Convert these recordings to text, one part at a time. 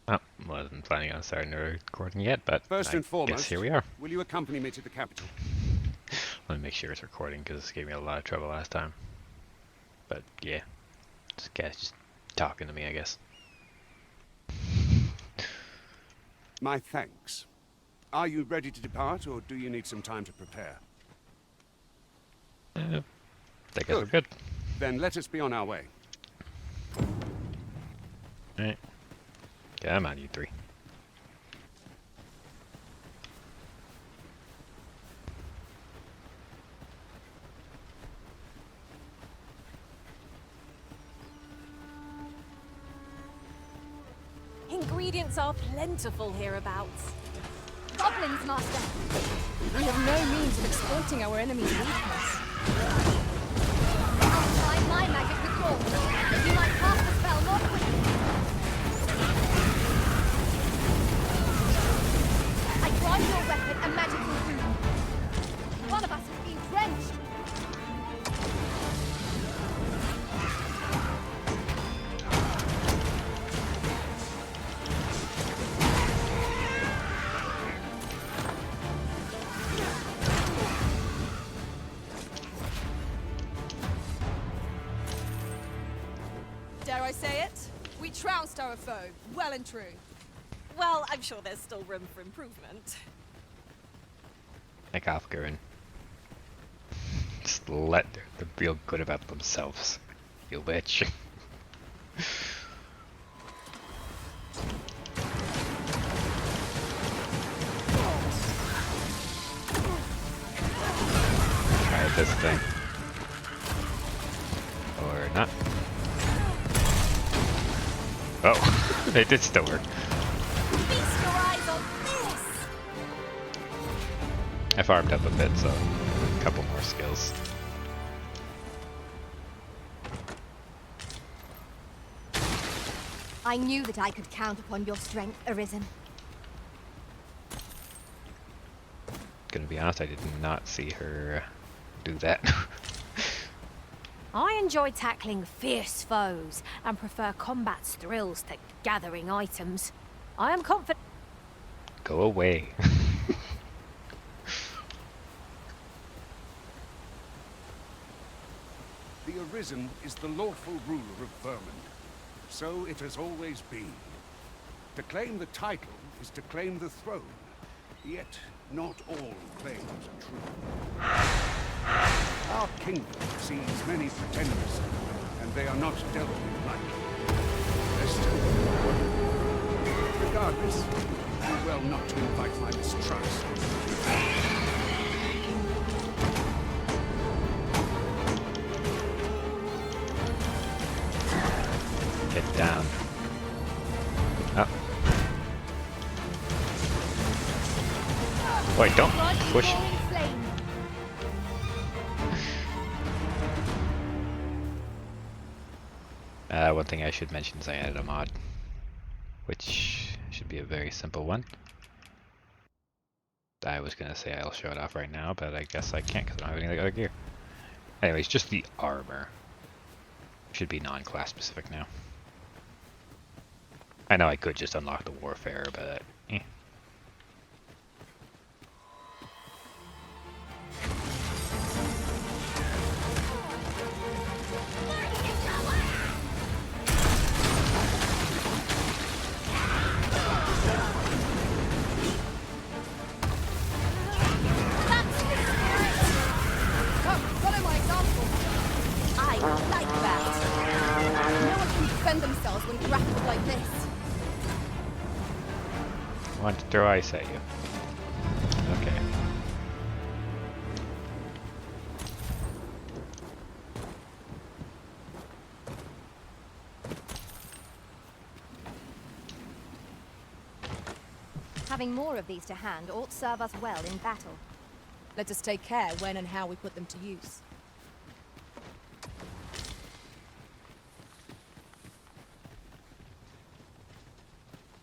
Oh, wasn't planning on starting the recording yet, but First I and foremost, guess here we are. will you accompany me to the capital? Let me make sure it's recording because this gave me a lot of trouble last time. But yeah, this guy's just talking to me, I guess. My thanks. Are you ready to depart, or do you need some time to prepare? I guess we're good. Then let us be on our way. Alright. Come on, you three. Ingredients are plentiful hereabouts. Goblins, Master! We have no means of exploiting our enemy's weakness. I'll try my magic with yours. You might cast the spell more quickly. I grant your weapon a magical rune. One of us has been drenched. Dare I say it? We trounced our foe, well and true. Well, I'm sure there's still room for improvement. Nick off, Gurren. Just let them feel good about themselves. You bitch. Try this thing. Or not. Oh, it did still work. Feast your eyes on this! I farmed up a bit, so a couple more skills. I knew that I could count upon your strength, Arisen. Gonna be honest, I did not see her do that. I enjoy tackling fierce foes and prefer combat's thrills to gathering items. I am confident. Go away. The Arisen is the lawful ruler of Vermund. So it has always been. To claim the title is to claim the throne. Yet, not all claims are true. Our kingdom sees many pretenders, and they are not dealt with lightly. Regardless, do well not to invite my mistrust. Get down. Oh. Wait, don't push. One thing I should mention is I added a mod, which should be a very simple one. I was gonna say I'll show it off right now, but I guess I can't because I don't have any other gear. Anyways, just the armor should be non-class specific now. I know I could just unlock the Warfare, but eh. Follow my example. I like that. No one can defend themselves when grappled like this. Want to throw ice at you? Okay. Having more of these to hand ought serve us well in battle. Let us take care when and how we put them to use.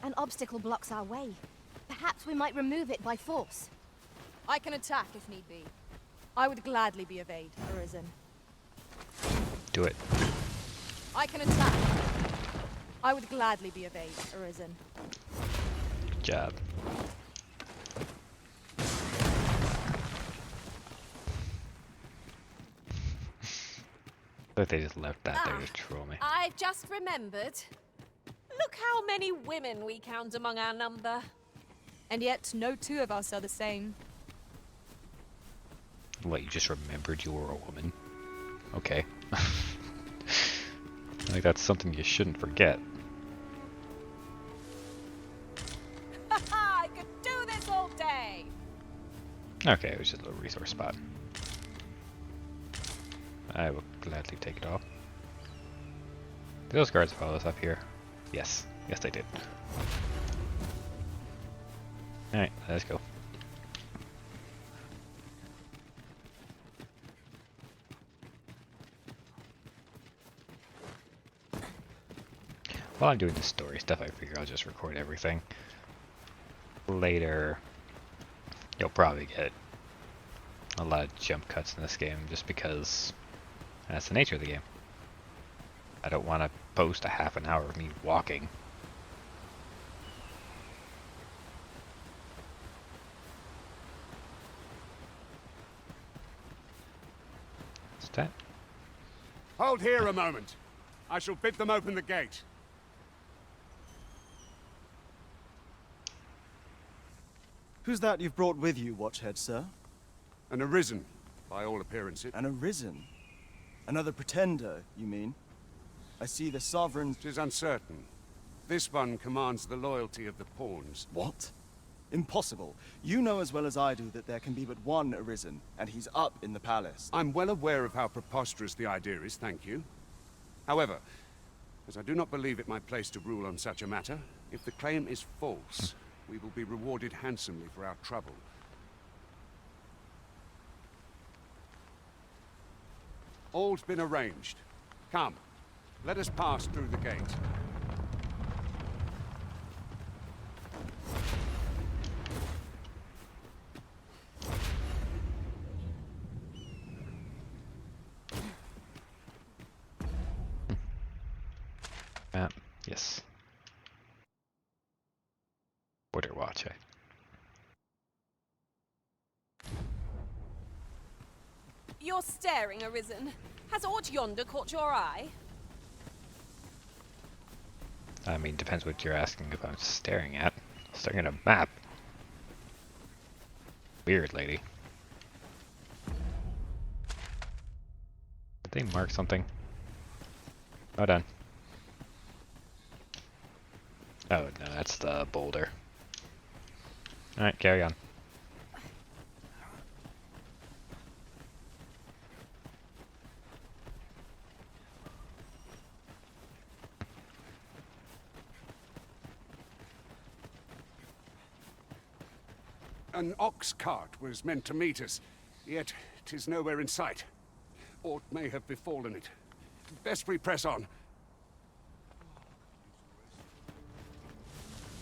An obstacle blocks our way. Perhaps we might remove it by force. I can attack if need be. I would gladly be of aid, Arisen. Do it. I can attack. I would gladly be of aid, Arisen. Good job. But they just left that there to troll me. I've just remembered. Look how many women we count among our number. And yet, no two of us are the same. What, you just remembered you were a woman? Okay. Like, that's something you shouldn't forget. I could do this all day. Okay, it was just a little resource spot. I will gladly take it all. Do those guards follow us up here? Yes. Yes, they did. Alright, let's go. While I'm doing the story stuff, I figure I'll just record everything. Later, you'll probably get a lot of jump cuts in this game just because that's the nature of the game. I don't want to post a half an hour of me walking. What's that? Hold here a moment. I shall bid them open the gate. Who's that you've brought with you, Watchhead, sir? An Arisen, by all appearances. An Arisen? Another pretender, you mean? I see the Sovereign... 'Tis uncertain. This one commands the loyalty of the pawns. What? Impossible. You know as well as I do that there can be but one Arisen, and he's up in the palace. I'm well aware of how preposterous the idea is, thank you. However, as I do not believe it my place to rule on such a matter, if the claim is false, we will be rewarded handsomely for our trouble. All's been arranged. Come, let us pass through the gate. Yes. Border watch, eh? You're staring, Arisen. Has aught yonder caught your eye? I mean, depends what you're asking if I'm staring at. Staring at a map. Weird, lady. Did they mark something? Oh, done. Oh, no, that's the boulder. Alright, carry on. An ox cart was meant to meet us, yet 'tis nowhere in sight. Aught may have befallen it. Best we press on.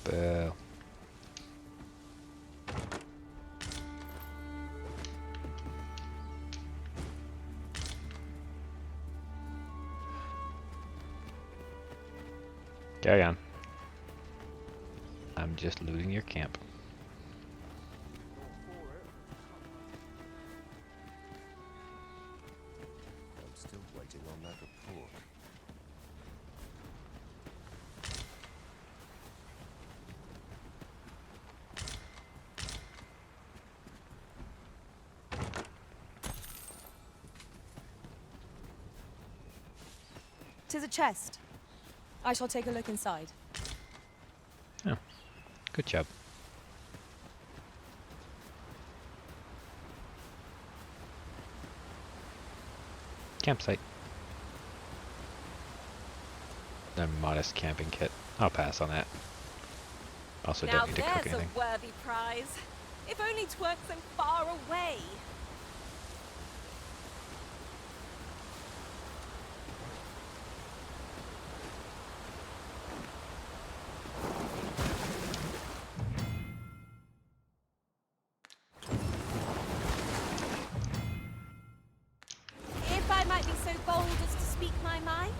Boo. Carry on. I'm just looting your camp. I'm still waiting on that report. Tis a chest. I shall take a look inside. Oh, good job. Campsite. A modest camping kit. I'll pass on that. Also, Now don't need to cook there's anything. a worthy prize. If only 'twerk so far away. If I might be so bold as to speak my mind,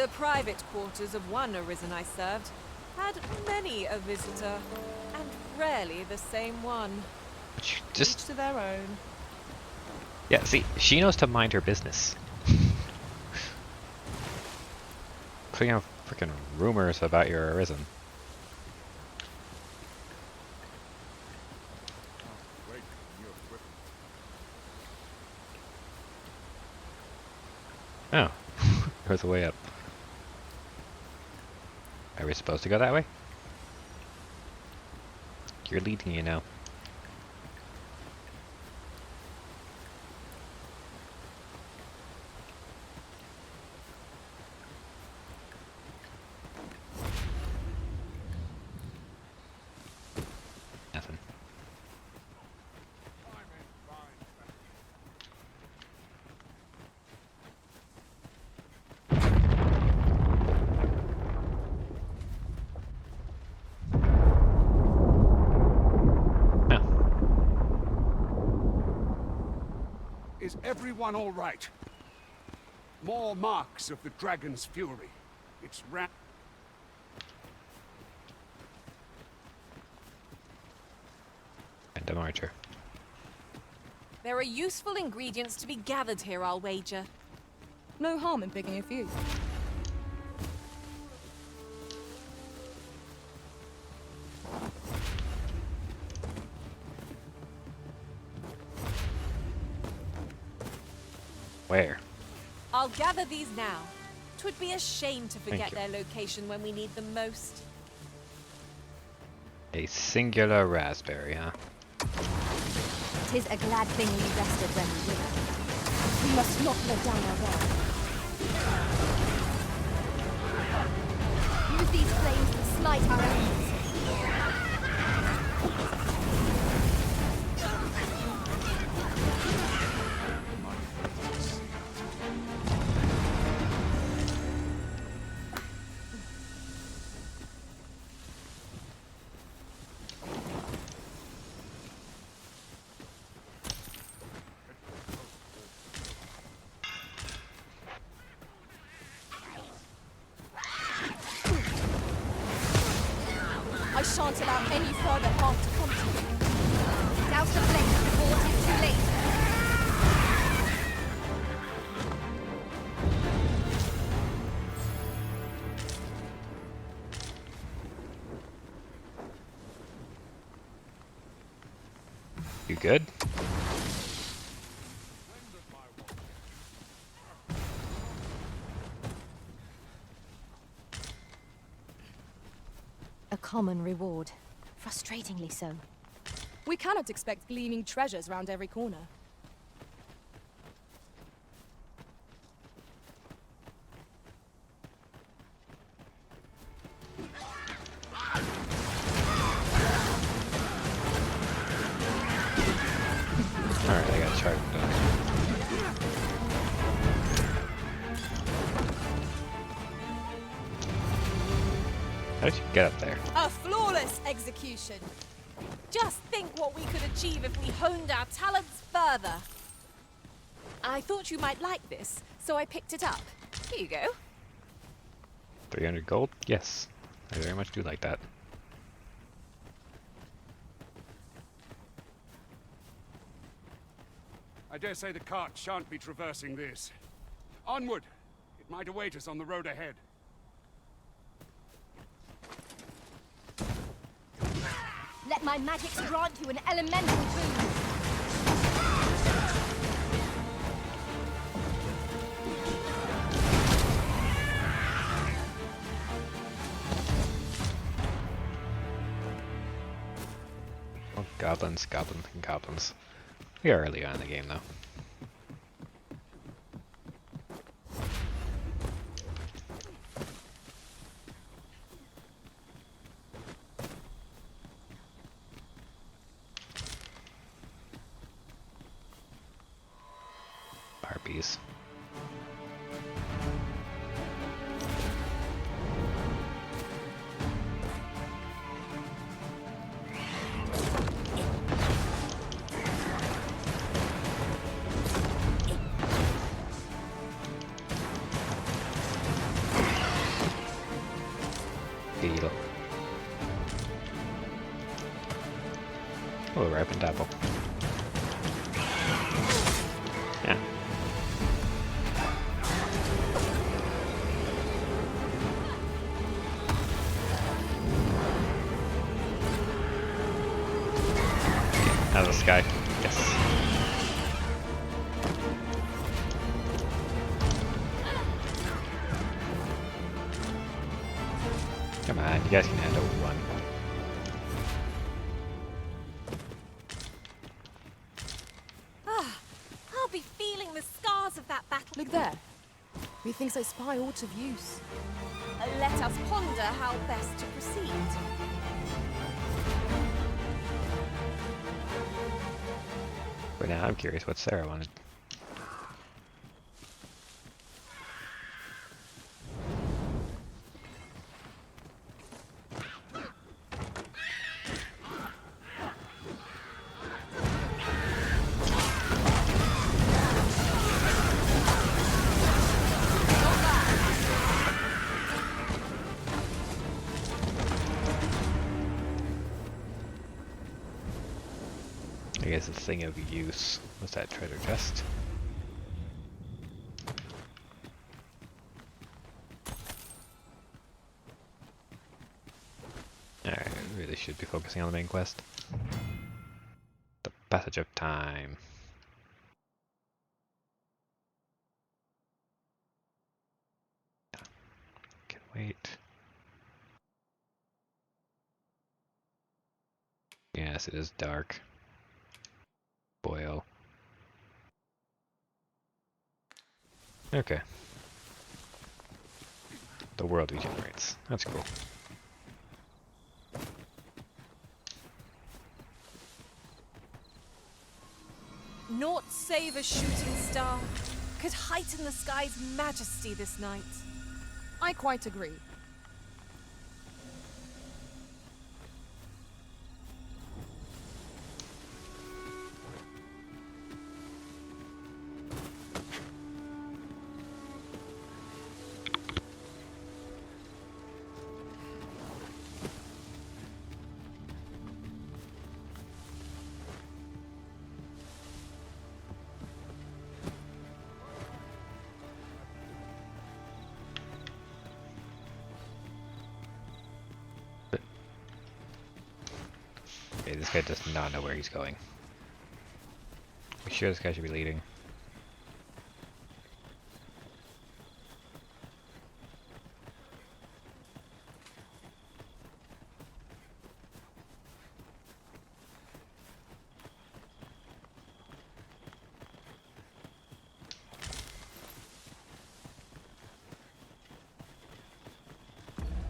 The private quarters of one Arisen I served had many a visitor, and rarely the same one. Each Just to their own. yeah. See, she knows to mind her business. Putting out freaking rumors about your Arisen. Wait, your equipment. Oh, there's a way up. Are we supposed to go that way? You're leading, you know. Nothing. No. Is everyone all right? More marks of the dragon's fury. It's Random archer. There are useful ingredients to be gathered here, I'll wager. No harm in picking a few. Where? I'll gather these now. 'Twould be a shame to Thank forget you. their location when we need them most. A singular raspberry, huh? 'Tis a glad thing we rested when we did. We must not let down our guard. Use these flames to smite our enemies. I shan't allow any further harm to come to you. Douse the flames before it is too late. You good? A common reward. Frustratingly so. We cannot expect gleaming treasures round every corner. Alright, I got charged up. How did you get up there? A flawless execution. Just think what we could achieve if we honed our talents further. I thought you might like this, so I picked it up. Here you go. 300 gold? Yes. I very much do like that. I dare say the cart shan't be traversing this. Onward! It might await us on the road ahead. Let my magics grant you an elemental boon. Oh, goblins, goblins, and goblins. We are early on in the game, though. Harpies. beetle. Oh, ripened apple. Yeah. Out of the sky. Yes. Come on, you guys can handle one. Ah, I'll be feeling the scars of that battle. Look there. Methinks I spy aught of use. Let us ponder how best to proceed. But now I'm curious what Sarah wanted. I guess the thing of use was that treasure chest. Alright, we really should be focusing on the main quest. The passage of time. Can wait. Yes, it is dark. Boil. Okay. The world regenerates. That's cool. Naught save a shooting star could heighten the sky's majesty this night. I quite agree. Okay, this guy does not know where he's going. We sure this guy should be leading?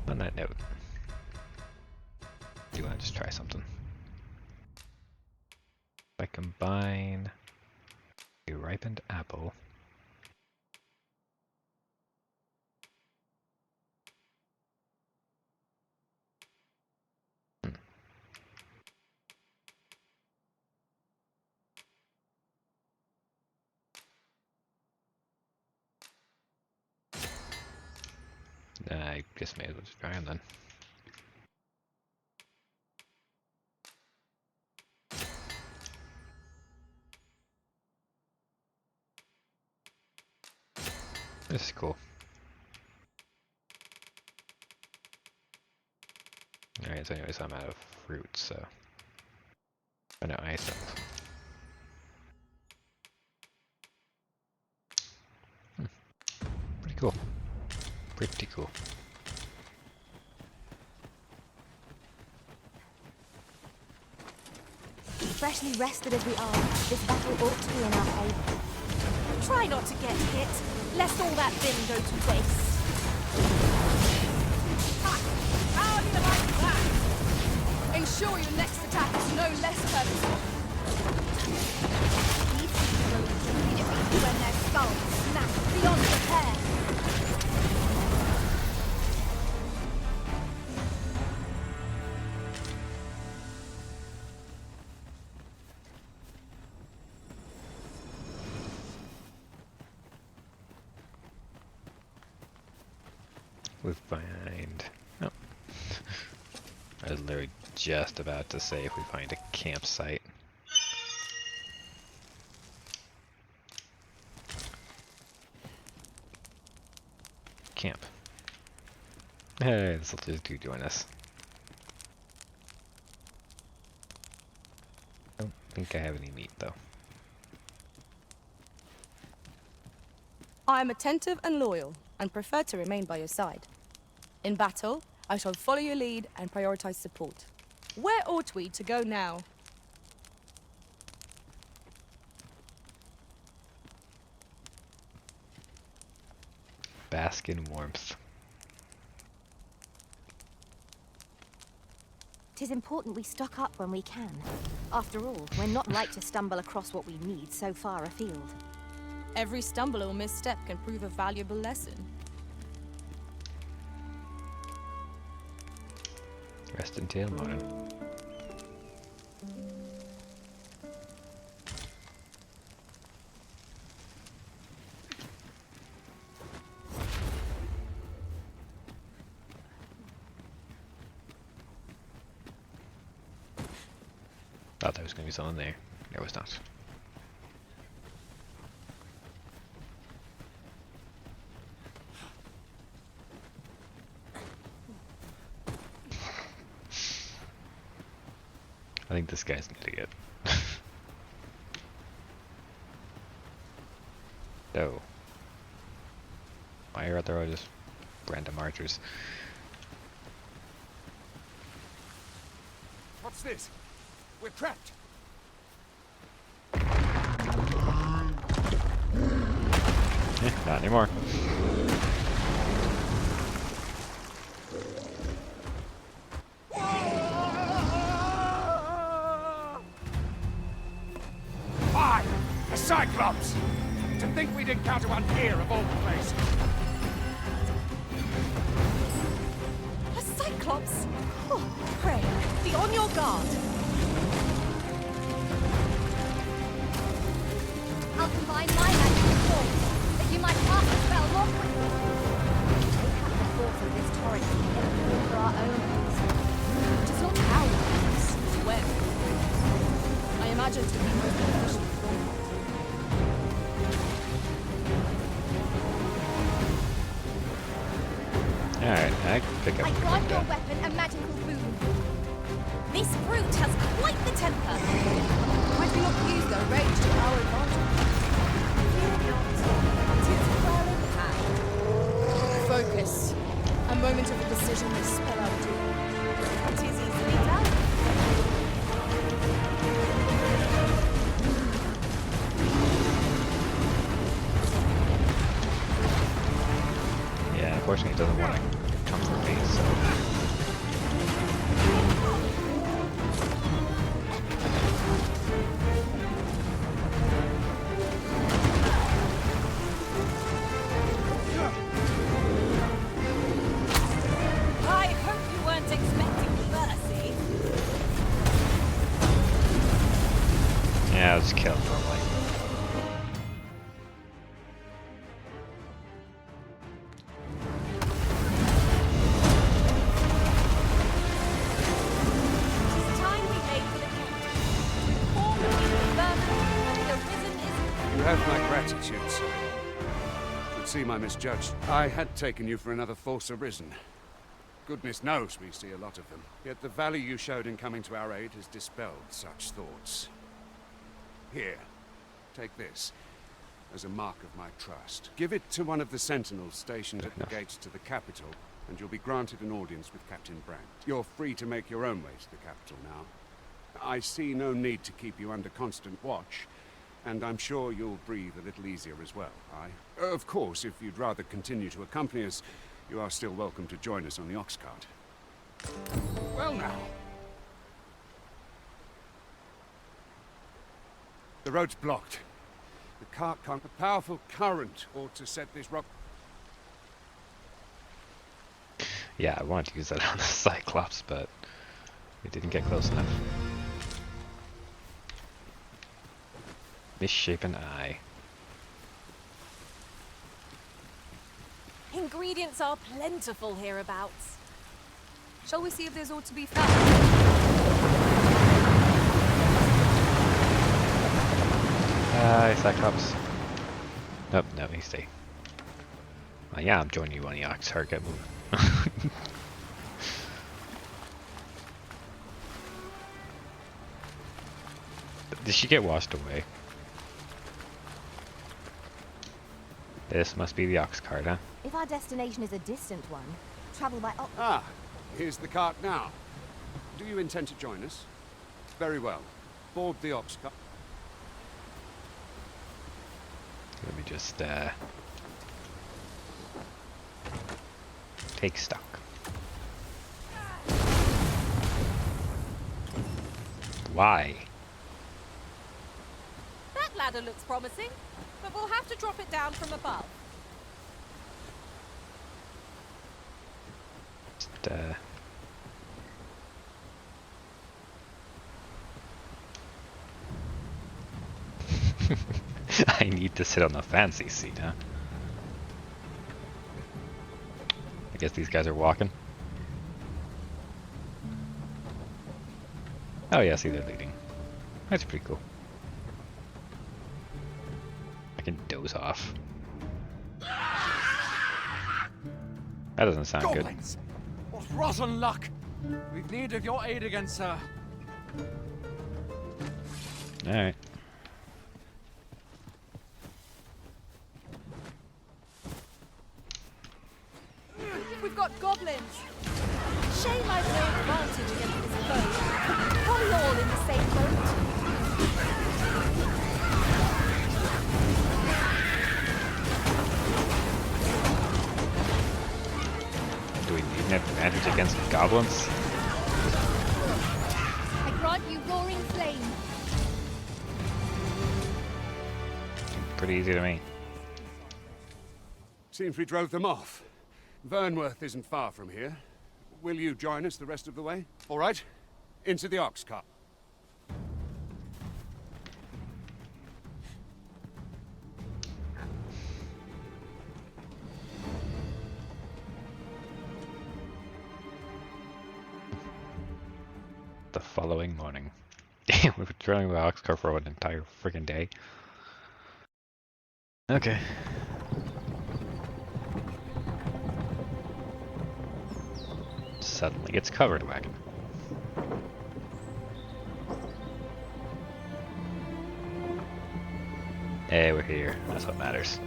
On that note, do you want to just try something? If I combine a ripened apple I guess may as well just try him then. This is cool. Alright, so anyways, I'm out of fruit, so... Oh no, I still have some. Pretty cool. Pretty cool. Freshly rested as we are, this battle ought to be in our favour. Try not to get hit, lest all that vim go to waste. Ha! How do you like that? Ensure your next attack is no less purposeful. These people will defeat when their skulls snap beyond repair. We find... Oh. I was literally just about to say if we find a campsite. Camp. Hey, this'll just join us. Don't think I have any meat though. I am attentive and loyal, and prefer to remain by your side. In battle, I shall follow your lead and prioritize support. Where ought we to go now? Bask in warmth. 'Tis important we stock up when we can. After all, we're not like to stumble across what we need so far afield. Every stumble or misstep can prove a valuable lesson. Rest until morning. Thought there was gonna be someone there. There was not. I think this guy's an idiot. No. Why are there all just random archers? What's this? We're trapped. Not anymore. Why? A Cyclops! To think we'd encounter one here of all places. A Cyclops? Oh, pray, be on your guard. I'll combine my magic with yours, that you might cast the spell more quickly. Take up the force of this torrent and get it for our own use. It is not how we use, it's when. I imagine to be most efficient for Alright, I can pick up I the grant your gun. weapon a magical boon. This brute has quite the temper. Might we not use their rage to our advantage? Fear not. 'Tis well in hand. Focus. A moment of indecision may spell out doom. 'Tis easily done. Yeah, unfortunately it doesn't want to comfort me, so... I hope you weren't expecting mercy. Yeah, I'll just kill him normally. It's time we made for the count. Reform is vermin, the risen is... You have my gratitude, sir. Should seem I misjudged. I had taken you for another Force Arisen. Goodness knows we see a lot of them. Yet the value you showed in coming to our aid has dispelled such thoughts. Here, take this as a mark of my trust. Give it to one of the sentinels stationed at the gates to the capital, and you'll be granted an audience with Captain Brandt. You're free to make your own way to the capital now. I see no need to keep you under constant watch, and I'm sure you'll breathe a little easier as well, aye? Of course, if you'd rather continue to accompany us, you are still welcome to join us on the ox cart. Well now. The road's blocked. The cart can't... A powerful current ought to set this rock... Yeah, I wanted to use that on the Cyclops, but we didn't get close enough. Misshapen eye. Ingredients are plentiful hereabouts. Shall we see if there's aught to be found? Hi, Cyclops. Nope, no, he stay. Well, yeah, I'm joining you on the Ox Target move. Did she get washed away? This must be the ox cart, huh? If our destination is a distant one, travel by Ah, here's the cart now. Do you intend to join us? Very well. Board the ox cart. Let me just take stock. Why? That ladder looks promising, but we'll have to drop it down from above. Just, I need to sit on the fancy seat, huh? I guess these guys are walking. Oh yeah, see, they're leading. That's pretty cool. I can doze off. That doesn't sound Goblins! What rotten luck! We've need of your aid again, sir. good. Alright. We've got goblins. Shame I've no advantage against this foe. Are we all in the same boat? Do we need an advantage against goblins? I grant you roaring flame. Pretty easy to me. Seems we drove them off. Vernworth isn't far from here. Will you join us the rest of the way? All right. Into the ox cart. The following morning. Damn, we've been driving the ox cart for an entire freaking day. Okay. Suddenly it's covered wagon. Hey, we're here. That's what matters.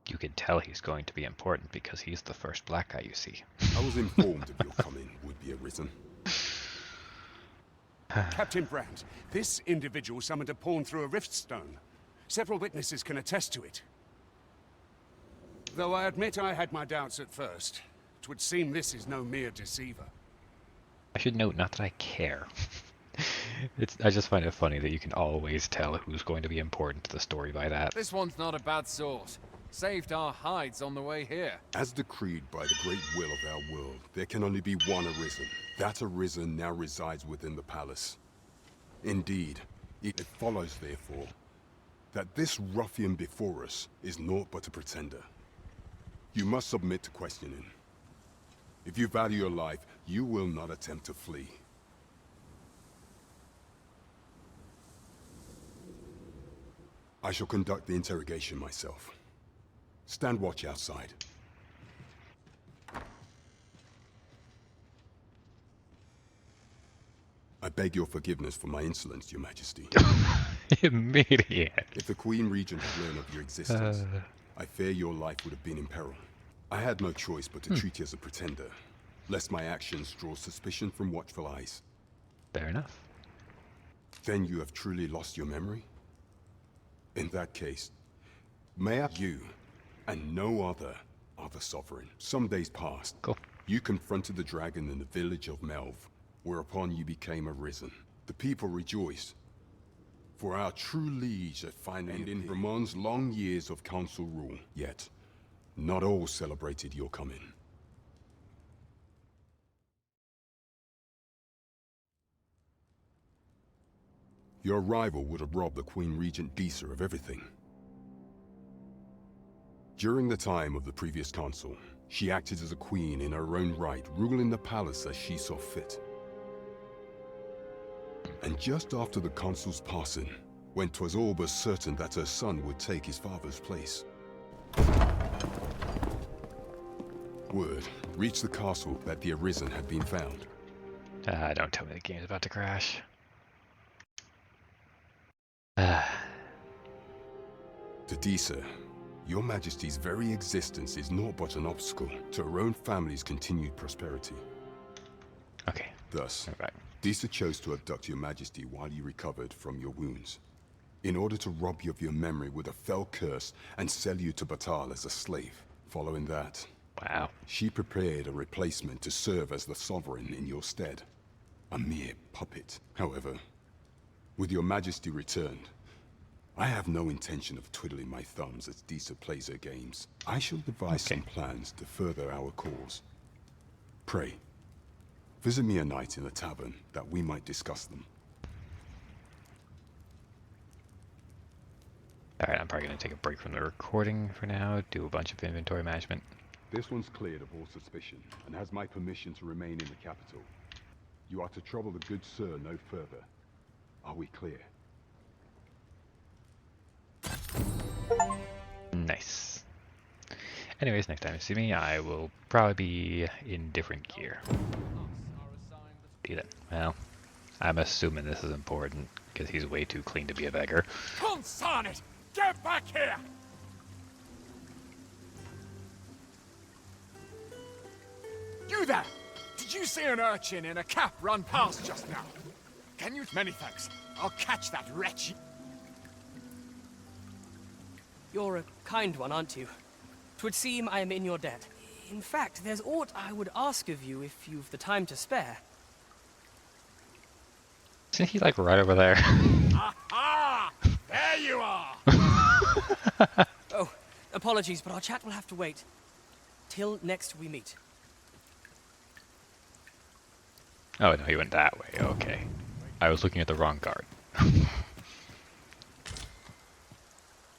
You can tell he's going to be important because he's the first black guy you see. I was informed of your coming would be arisen. Captain Brandt, this individual summoned a pawn through a rift stone. Several witnesses can attest to it. Though I admit I had my doubts at first, it would seem this is no mere deceiver. I should note, not that I care. I just find it funny that you can always tell who's going to be important to the story by that. This one's not a bad sort. Saved our hides on the way here. As decreed by the great will of our world, there can only be one arisen. That arisen now resides within the palace. Indeed, it follows, therefore, that this ruffian before us is naught but a pretender. You must submit to questioning. If you value your life, you will not attempt to flee. I shall conduct the interrogation myself. Stand watch outside. I beg your forgiveness for my insolence, Your Majesty. Immediate. If the Queen Regent had learned of your existence, I fear your life would have been in peril. I had no choice but to treat you as a pretender, lest my actions draw suspicion from watchful eyes. Fair enough. Then you have truly lost your memory? In that case, may you and no other are the sovereign. Some days passed. Cool. You confronted the dragon in the village of Melv, whereupon you became arisen. The people rejoiced, for our true liege had finally ended in Vermont's long years of council rule. Yet, not all celebrated your coming. Your arrival would have robbed the Queen Regent Disa of everything. During the time of the previous council, she acted as a queen in her own right, ruling the palace as she saw fit. And just after the consul's passing, when 'twas all but certain that her son would take his father's place, word reached the castle that the Arisen had been found. Don't tell me the game's about to crash. To Disa, your Majesty's very existence is naught but an obstacle to her own family's continued prosperity. Okay, Thus, we're back. Disa chose to abduct your Majesty while you recovered from your wounds, in order to rob you of your memory with a fell curse and sell you to Batal as a slave. Following that, Wow. she prepared a replacement to serve as the sovereign in your stead. A mere puppet. However, with your Majesty returned, I have no intention of twiddling my thumbs as Disa plays her games. I shall devise some plans to further our cause. Pray, visit me a night in the tavern that we might discuss them. Alright, I'm probably going to take a break from the recording for now, do a bunch of inventory management. This one's cleared of all suspicion, and has my permission to remain in the capital. You are to trouble the good sir no further. Are we clear? Nice. Anyways, next time you see me, I will probably be in different gear. Do that. Well, I'm assuming this is important, because he's way too clean to be a beggar. Consign it! Get back here! You there! Did you see an urchin in a cap run past just now? Can you? Many thanks. I'll catch that wretch. You're a kind one, aren't you? 'Twould seem I am in your debt. In fact, there's aught I would ask of you if you've the time to spare. Isn't he like right over there? Aha! There you are! Oh, apologies, but our chat will have to wait. Till next we meet. Oh no, he went that way, okay. I was looking at the wrong card.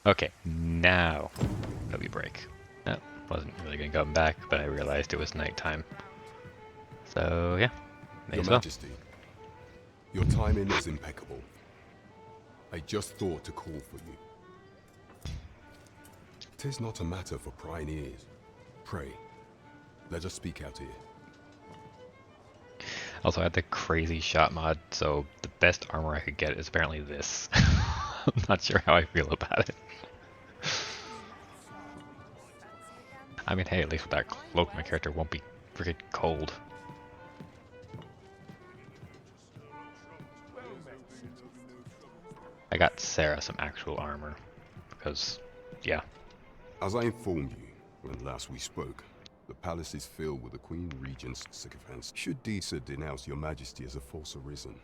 Okay, now we break. No, wasn't really gonna come back, but I realized it was nighttime. So yeah, may Your as well. Majesty, your timing is impeccable. I just thought to call for you. 'Tis not a matter for prying ears. Pray, let us speak out here. Also, I had the crazy shot mod, so the best armor I could get is apparently this. I'm not sure how I feel about it. I mean, hey, at least with that cloak, my character won't be freaking cold. I got Sarah some actual armor, because, yeah. As I informed you when last we spoke, the palace is filled with the Queen Regent's sycophants. Should Disa denounce your Majesty as a false arisen,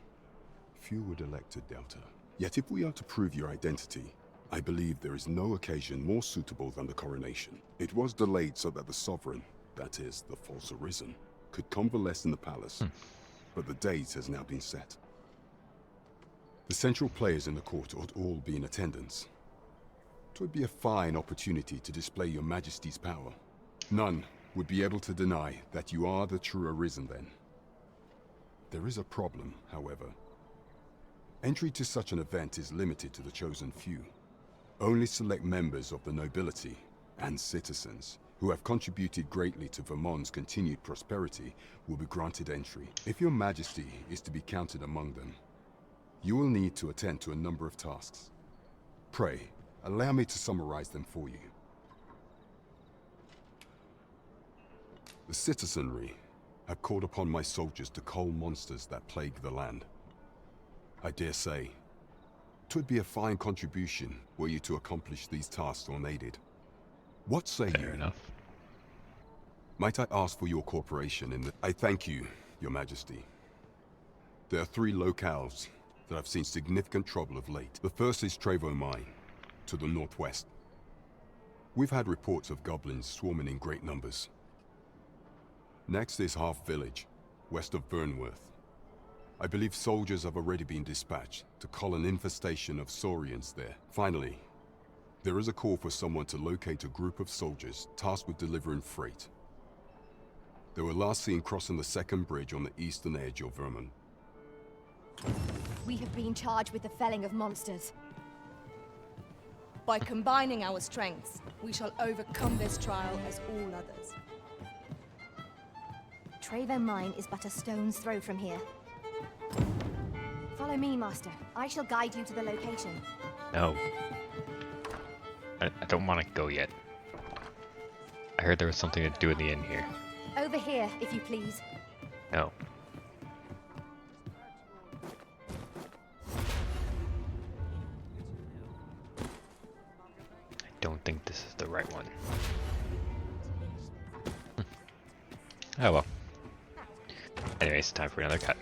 few would elect to doubt her. Yet if we are to prove your identity, I believe there is no occasion more suitable than the coronation. It was delayed so that the sovereign, that is, the false arisen, could convalesce in the palace, but the date has now been set. The central players in the court ought all be in attendance. It would be a fine opportunity to display your Majesty's power. None would be able to deny that you are the true arisen then. There is a problem, however. Entry to such an event is limited to the chosen few. Only select members of the nobility and citizens who have contributed greatly to Vermont's continued prosperity will be granted entry. If your Majesty is to be counted among them, you will need to attend to a number of tasks. Pray, allow me to summarize them for you. The citizenry have called upon my soldiers to cull monsters that plague the land. I dare say, 'twould be a fine contribution were you to accomplish these tasks unaided. What say you? Fair enough. Might I ask for your cooperation in the... I thank you, your Majesty. There are 3 locales that have seen significant trouble of late. The first is Trevo Mine, to the northwest. We've had reports of goblins swarming in great numbers. Next is Half Village, west of Vernworth. I believe soldiers have already been dispatched to cull an infestation of saurians there. Finally, there is a call for someone to locate a group of soldiers tasked with delivering freight. They were last seen crossing the second bridge on the eastern edge of Vermont. We have been charged with the felling of monsters. By combining our strengths, we shall overcome this trial as all others. Trevo Mine is but a stone's throw from here. Follow me, Master. I shall guide you to the location. No. I don't want to go yet. I heard there was something to do in the inn here. Over here, if you please. No. I don't think this is the right one. Oh well. Anyways, time for another cut.